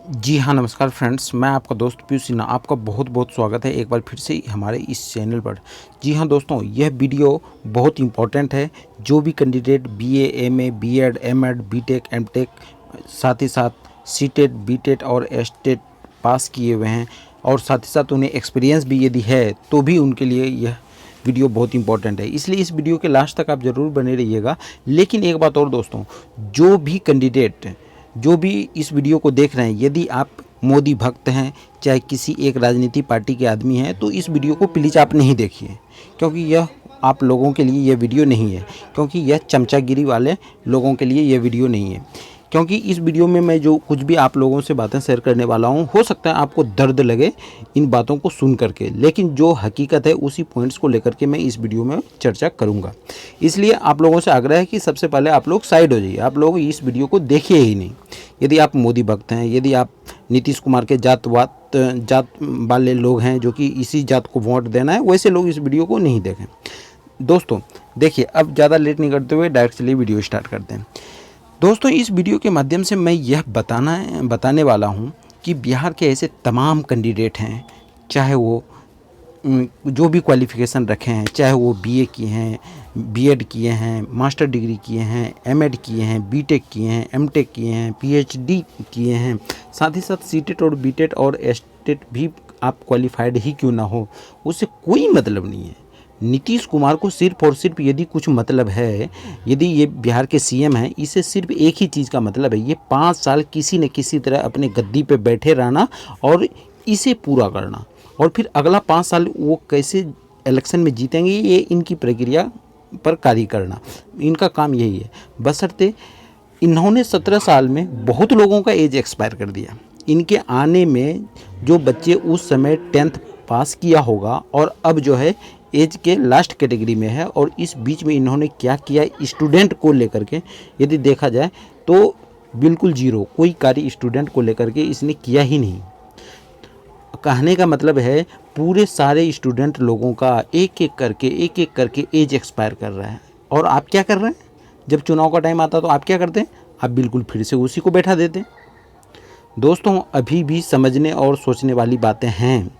जी हाँ, नमस्कार फ्रेंड्स, मैं आपका दोस्त पीयूष सिन्हा आपका बहुत बहुत स्वागत है एक बार फिर से हमारे इस चैनल पर। जी हाँ दोस्तों, यह वीडियो बहुत इम्पोर्टेंट है। जो भी candidate BA, MA, BEd, MEd, BTech, MTech, साथ ही साथ सीटेट, बीटेट और एसटेट पास किए हुए हैं और साथ ही साथ उन्हें एक्सपीरियंस भी यदि है तो भी उनके लिए यह वीडियो बहुत इंपॉर्टेंट है। इसलिए इस वीडियो के लास्ट तक आप ज़रूर बने रहिएगा। लेकिन एक बात और दोस्तों, जो भी कैंडिडेट जो भी इस वीडियो को देख रहे हैं, यदि आप मोदी भक्त हैं, चाहे किसी एक राजनीति पार्टी के आदमी हैं, तो इस वीडियो को प्लीज़ आप नहीं देखिए, क्योंकि यह आप लोगों के लिए यह वीडियो नहीं है, क्योंकि यह चमचागिरी वाले लोगों के लिए यह वीडियो नहीं है। क्योंकि इस वीडियो में मैं जो कुछ भी आप लोगों से बातें शेयर करने वाला हूँ, हो सकता है आपको दर्द लगे इन बातों को सुन करके, लेकिन जो हकीकत है उसी पॉइंट्स को लेकर के मैं इस वीडियो में चर्चा करूँगा। इसलिए आप लोगों से आग्रह है कि सबसे पहले आप लोग साइड हो जाइए, आप लोग इस वीडियो को देखिए ही नहीं। यदि आप मोदी भक्त हैं, यदि आप नीतीश कुमार के जात वाले लोग हैं जो कि इसी जात को वोट देना है, वैसे लोग इस वीडियो को नहीं देखें। दोस्तों देखिए, अब ज़्यादा लेट नहीं करते हुए डायरेक्ट चलिए वीडियो स्टार्ट करते हैं। दोस्तों, इस वीडियो के माध्यम से मैं यह बताने वाला हूं कि बिहार के ऐसे तमाम कैंडिडेट हैं, चाहे वो जो भी क्वालिफ़िकेशन रखे हैं, चाहे वो बीए किए हैं, बीएड किए हैं, मास्टर डिग्री किए हैं, एमएड किए हैं, बीटेक किए हैं, एमटेक किए हैं, पीएचडी किए हैं, साथ ही साथ सीटेट और बीटेट और एसटेट भी आप क्वालिफाइड ही क्यों ना हो, उससे कोई मतलब नहीं है। नीतीश कुमार को सिर्फ और सिर्फ यदि कुछ मतलब है, यदि ये बिहार के सीएम हैं, इसे सिर्फ एक ही चीज़ का मतलब है, ये 5 साल किसी न किसी तरह अपने गद्दी पे बैठे रहना और इसे पूरा करना, और फिर अगला 5 साल वो कैसे इलेक्शन में जीतेंगे ये इनकी प्रक्रिया पर कार्य करना, इनका काम यही है। बशर्ते इन्होंने 17 साल में बहुत लोगों का एज एक्सपायर कर दिया। इनके आने में जो बच्चे उस समय 10th पास किया होगा और अब जो है एज के लास्ट कैटेगरी में है, और इस बीच में इन्होंने क्या किया स्टूडेंट को लेकर के यदि देखा जाए तो बिल्कुल जीरो, कोई कार्य स्टूडेंट को लेकर के इसने किया ही नहीं। कहने का मतलब है पूरे सारे स्टूडेंट लोगों का एक एक करके एज एक्सपायर कर रहा है। और आप क्या कर रहे हैं, जब चुनाव का टाइम आता तो आप क्या करते हैं, आप बिल्कुल फिर से उसी को बैठा देते हैं। दोस्तों, अभी भी समझने और सोचने वाली बातें हैं।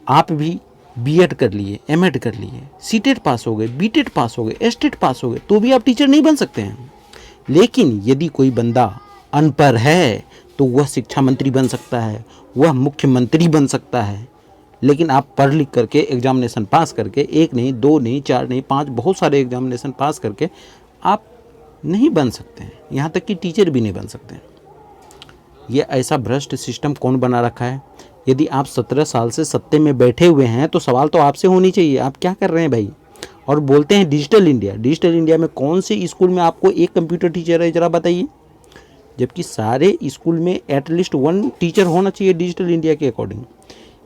आप भी बीएड कर लिए, एमएड कर लिए, सीटेट पास हो गए, बीटेट पास हो गए, एसटेट पास हो गए, तो भी आप टीचर नहीं बन सकते हैं। लेकिन यदि कोई बंदा अनपढ़ है तो वह शिक्षा मंत्री बन सकता है, वह मुख्यमंत्री बन सकता है। लेकिन आप पढ़ लिख करके एग्जामिनेशन पास करके, एक नहीं, दो नहीं, चार नहीं, 5 बहुत सारे एग्जामिनेशन पास करके आप नहीं बन सकते हैं, यहाँ तक कि टीचर भी नहीं बन सकते हैं। ये ऐसा भ्रष्ट सिस्टम कौन बना रखा है? यदि आप 17 साल से सत्ते में बैठे हुए हैं तो सवाल तो आपसे होनी चाहिए, आप क्या कर रहे हैं भाई? और बोलते हैं डिजिटल इंडिया, डिजिटल इंडिया में कौन से स्कूल में आपको एक कंप्यूटर टीचर है, ज़रा बताइए। जबकि सारे स्कूल में एटलीस्ट 1 टीचर होना चाहिए डिजिटल इंडिया के अकॉर्डिंग।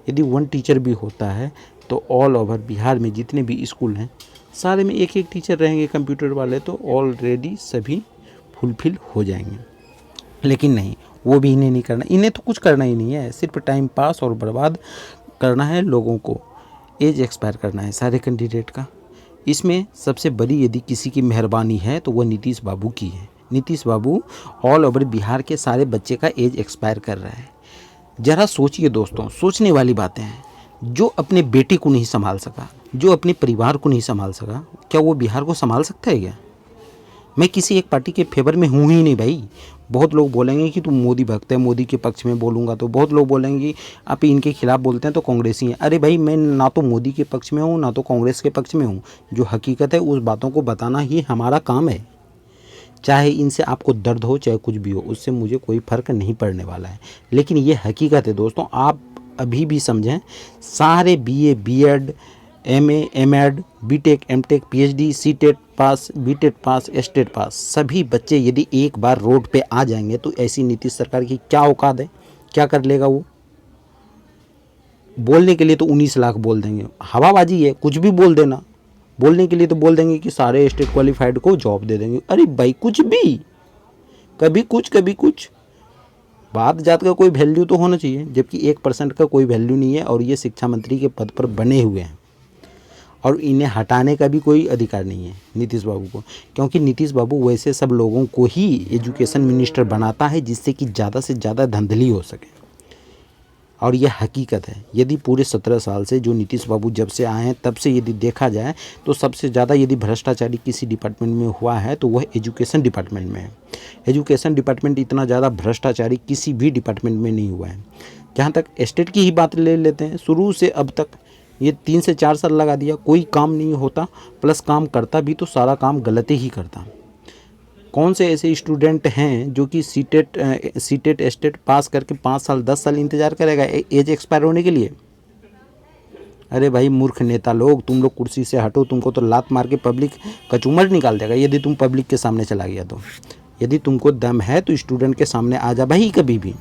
यदि 1 टीचर भी होता है तो ऑल ओवर बिहार में जितने भी स्कूल हैं सारे में एक एक टीचर रहेंगे कंप्यूटर वाले, तो ऑलरेडी सभी फुलफिल हो जाएंगे। लेकिन नहीं, वो भी इन्हें नहीं करना, इन्हें तो कुछ करना ही नहीं है, सिर्फ टाइम पास और बर्बाद करना है लोगों को, एज एक्सपायर करना है सारे कैंडिडेट का। इसमें सबसे बड़ी यदि किसी की मेहरबानी है तो वह नीतीश बाबू की है। नीतीश बाबू ऑल ओवर बिहार के सारे बच्चे का एज एक्सपायर कर रहा है। ज़रा सोचिए दोस्तों, सोचने वाली बातें हैं। जो अपने बेटे को नहीं संभाल सका, जो अपने परिवार को नहीं संभाल सका, क्या वो बिहार को संभाल सकता है क्या? मैं किसी एक पार्टी के फेवर में हूँ ही नहीं भाई। बहुत लोग बोलेंगे कि तुम मोदी भक्त है, मोदी के पक्ष में बोलूँगा तो बहुत लोग बोलेंगे आप इनके खिलाफ बोलते हैं तो कांग्रेसी हैं। अरे भाई, मैं ना तो मोदी के पक्ष में हूँ ना तो कांग्रेस के पक्ष में हूँ। जो हकीकत है उस बातों को बताना ही हमारा काम है। चाहे इनसे आपको दर्द हो चाहे कुछ भी हो, उससे मुझे कोई फ़र्क नहीं पड़ने वाला है। लेकिन ये हकीकत है दोस्तों, आप अभी भी समझें। सारे BA, BEd, MA, MEd, BTech, MTech, PhD, CTET pass, BTET pass, STET pass सभी बच्चे यदि एक बार रोड पे आ जाएंगे तो ऐसी नीतीश सरकार की क्या औकात है, क्या कर लेगा वो? बोलने के लिए तो 19 लाख बोल देंगे, हवाबाजी है, कुछ भी बोल देना। बोलने के लिए तो बोल देंगे कि सारे स्टेट क्वालिफाइड को जॉब दे देंगे। अरे भाई, कुछ भी, कभी कुछ कभी कुछ। बात जात का कोई वैल्यू तो होना चाहिए, जबकि 1% का कोई वैल्यू नहीं है और ये शिक्षा मंत्री के पद पर बने हुए हैं। और इन्हें हटाने का भी कोई अधिकार नहीं है नीतीश बाबू को, क्योंकि नीतीश बाबू वैसे सब लोगों को ही एजुकेशन मिनिस्टर बनाता है जिससे कि ज़्यादा से ज़्यादा धांधली हो सके। और यह हकीकत है। यदि पूरे 17 साल से जो नीतीश बाबू जब से आए हैं तब से यदि देखा जाए तो सबसे ज़्यादा यदि भ्रष्टाचारी किसी डिपार्टमेंट में हुआ है तो वह एजुकेशन डिपार्टमेंट में है। एजुकेशन डिपार्टमेंट इतना ज़्यादा भ्रष्टाचारी किसी भी डिपार्टमेंट में नहीं हुआ है। जहाँ तक स्टेट की ही बात ले लेते हैं, शुरू से अब तक ये 3 से 4 साल लगा दिया, कोई काम नहीं होता, प्लस काम करता भी तो सारा काम गलत ही करता। कौन से ऐसे स्टूडेंट हैं जो कि सीटेट एस्टेट पास करके 5 साल 10 साल इंतज़ार करेगा एज एक्सपायर होने के लिए? अरे भाई मूर्ख नेता लोग, तुम लोग कुर्सी से हटो, तुमको तो लात मार के पब्लिक कचूमर निकाल देगा यदि तुम पब्लिक के सामने चला गया तो। यदि तुमको दम है तो स्टूडेंट के सामने आ जा भाई कभी भी,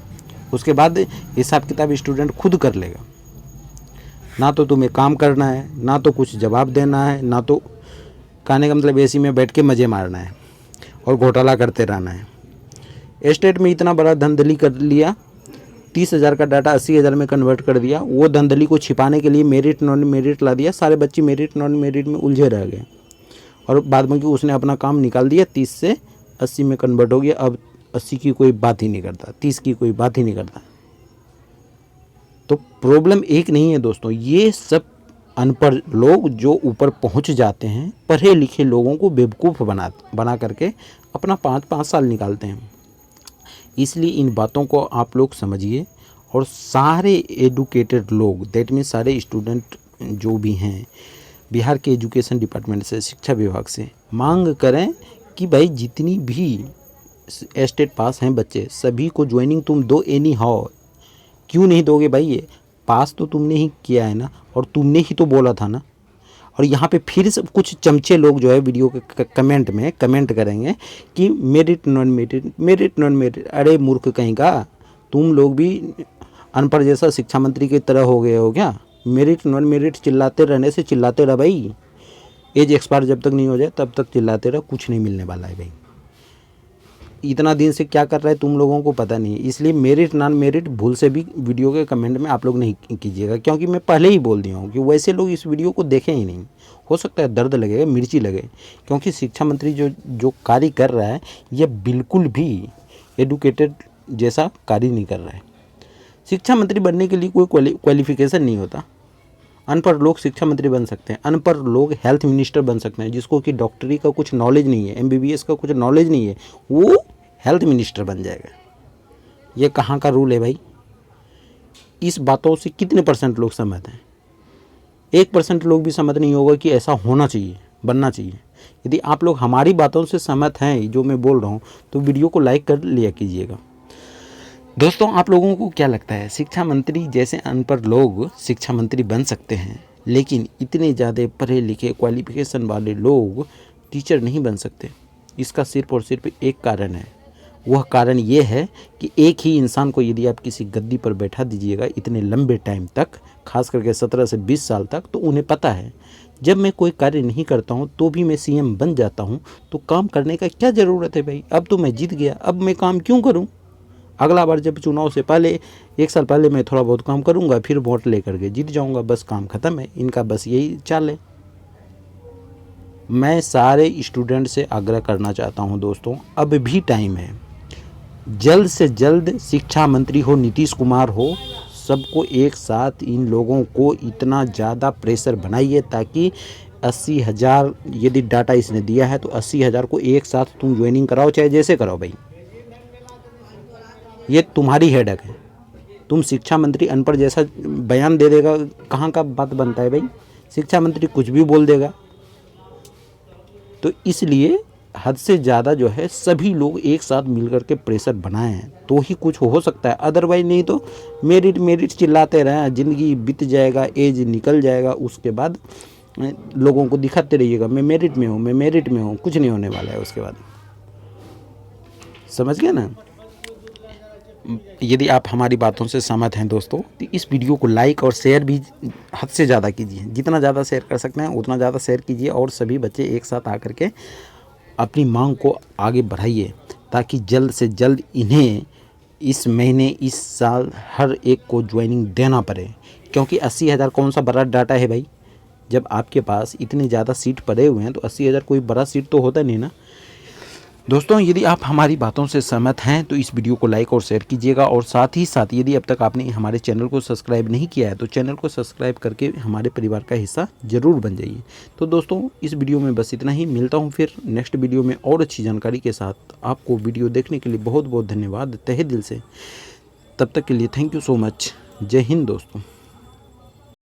उसके बाद हिसाब किताब स्टूडेंट खुद कर लेगा। ना तो तुम्हें काम करना है, ना तो कुछ जवाब देना है, ना तो कहने का मतलब एसी में बैठ के मज़े मारना है और घोटाला करते रहना है। स्टेट में इतना बड़ा धंधली कर लिया, 30,000 का डाटा 80,000 में कन्वर्ट कर दिया। वो धंधली को छिपाने के लिए मेरिट नॉन मेरिट ला दिया, सारे बच्चे मेरिट नॉन मेरिट में उलझे रह गए और बाद में कि उसने अपना काम निकाल दिया, 30 से 80 में कन्वर्ट हो गया। अब 80 की कोई बात ही नहीं करता, 30 की कोई बात ही नहीं करता। तो प्रॉब्लम एक नहीं है दोस्तों, ये सब अनपढ़ लोग जो ऊपर पहुंच जाते हैं, पढ़े लिखे लोगों को बेवकूफ़ बना करके अपना 5-5 साल निकालते हैं। इसलिए इन बातों को आप लोग समझिए और सारे एडुकेटेड लोग, दैट मीन्स सारे स्टूडेंट जो भी हैं बिहार के एजुकेशन डिपार्टमेंट से, शिक्षा विभाग से मांग करें कि भाई जितनी भी एस्टेट पास हैं बच्चे सभी को ज्वाइनिंग तुम दो एनी हाउ। क्यों नहीं दोगे भाई? ये पास तो तुमने ही किया है ना, और तुमने ही तो बोला था ना। और यहाँ पे फिर से कुछ चमचे लोग जो है वीडियो के कमेंट में कमेंट करेंगे कि merit non merit, merit non merit. अरे मूर्ख कहीं का, तुम लोग भी अनपढ़ जैसा शिक्षा मंत्री की तरह हो गए हो क्या? मेरिट नॉन मेरिट चिल्लाते रहने से चिल्लाते रह भाई, एज एक्सपायर जब तक नहीं हो जाए तब तक चिल्लाते रह, कुछ नहीं मिलने वाला है भाई। इतना दिन से क्या कर रहा है तुम लोगों को पता नहीं। इसलिए मेरिट नॉन मेरिट भूल से भी वीडियो के कमेंट में आप लोग नहीं कीजिएगा, क्योंकि मैं पहले ही बोल दिया हूँ कि वैसे लोग इस वीडियो को देखें ही नहीं। हो सकता है दर्द लगेगा, मिर्ची लगे, क्योंकि शिक्षा मंत्री जो कार्य कर रहा है यह बिल्कुल भी एडुकेटेड जैसा कार्य नहीं कर रहा है। शिक्षा मंत्री बनने के लिए कोई क्वालिफिकेशन नहीं होता। अनपढ़ लोग शिक्षा मंत्री बन सकते हैं, अनपढ़ लोग हेल्थ मिनिस्टर बन सकते हैं। जिसको कि डॉक्टरी का कुछ नॉलेज नहीं है, MBBS का कुछ नॉलेज नहीं है, वो हेल्थ मिनिस्टर बन जाएगा। ये कहाँ का रूल है भाई? इस बातों से कितने % लोग सहमत हैं? 1% लोग भी सहमत नहीं होगा कि ऐसा होना चाहिए, बनना चाहिए। यदि आप लोग हमारी बातों से सहमत हैं जो मैं बोल रहा हूँ तो वीडियो को लाइक कर लिया कीजिएगा। दोस्तों आप लोगों को क्या लगता है, शिक्षा मंत्री जैसे अनपढ़ लोग शिक्षा मंत्री बन सकते हैं, लेकिन इतने ज़्यादा पढ़े लिखे क्वालिफिकेशन वाले लोग टीचर नहीं बन सकते? इसका सिर्फ और सिर्फ एक कारण है। वह कारण ये है कि एक ही इंसान को यदि आप किसी गद्दी पर बैठा दीजिएगा इतने लंबे टाइम तक, खास करके 17 से 20 साल तक, तो उन्हें पता है जब मैं कोई कार्य नहीं करता हूँ तो भी मैं CM बन जाता हूँ, तो काम करने का क्या ज़रूरत है भाई? अब तो मैं जीत गया, अब मैं काम क्यों करूँ? अगला बार जब चुनाव से पहले 1 साल पहले मैं थोड़ा बहुत काम करूँगा, फिर वोट लेकर के जीत जाऊँगा, बस काम ख़त्म है। इनका बस यही चाल है। मैं सारे स्टूडेंट से आग्रह करना चाहता हूँ दोस्तों, अब भी टाइम है। जल्द से जल्द शिक्षा मंत्री हो नीतीश कुमार हो, सबको एक साथ इन लोगों को इतना ज़्यादा प्रेशर बनाइए ताकि 80,000 यदि डाटा इसने दिया है तो 80,000 को एक साथ तुम ज्वाइनिंग कराओ, चाहे जैसे कराओ भाई। ये तुम्हारी हेडेक है। तुम शिक्षा मंत्री अनपढ़ जैसा बयान दे देगा, कहाँ का बात बनता है भाई? शिक्षा मंत्री कुछ भी बोल देगा। तो इसलिए हद से ज़्यादा जो है सभी लोग एक साथ मिलकर के प्रेशर बनाए हैं तो ही कुछ हो सकता है, अदरवाइज नहीं तो मेरिट मेरिट चिल्लाते रहें, ज़िंदगी बीत जाएगा, एज निकल जाएगा, उसके बाद लोगों को दिखाते रहिएगा मैं मेरिट में हूँ, मैं मेरिट में हूँ, कुछ नहीं होने वाला है उसके बाद। समझ गए ना? यदि आप हमारी बातों से सहमत हैं दोस्तों तो इस वीडियो को लाइक और शेयर भी हद से ज़्यादा कीजिए। जितना ज़्यादा शेयर कर सकते हैं उतना ज़्यादा शेयर कीजिए और सभी बच्चे एक साथ आकर के अपनी मांग को आगे बढ़ाइए ताकि जल्द से जल्द इन्हें इस महीने, इस साल हर एक को ज्वाइनिंग देना पड़े। क्योंकि 80,000 कौन सा बड़ा डाटा है भाई? जब आपके पास इतने ज़्यादा सीट पड़े हुए हैं तो 80,000 कोई बड़ा सीट तो होता नहीं ना। दोस्तों यदि आप हमारी बातों से सहमत हैं तो इस वीडियो को लाइक और शेयर कीजिएगा, और साथ ही साथ यदि अब तक आपने हमारे चैनल को सब्सक्राइब नहीं किया है तो चैनल को सब्सक्राइब करके हमारे परिवार का हिस्सा ज़रूर बन जाइए। तो दोस्तों इस वीडियो में बस इतना ही, मिलता हूँ फिर नेक्स्ट वीडियो में और अच्छी जानकारी के साथ। आपको वीडियो देखने के लिए बहुत बहुत धन्यवाद तहे दिल से। तब तक के लिए थैंक यू सो मच। जय हिंद दोस्तों।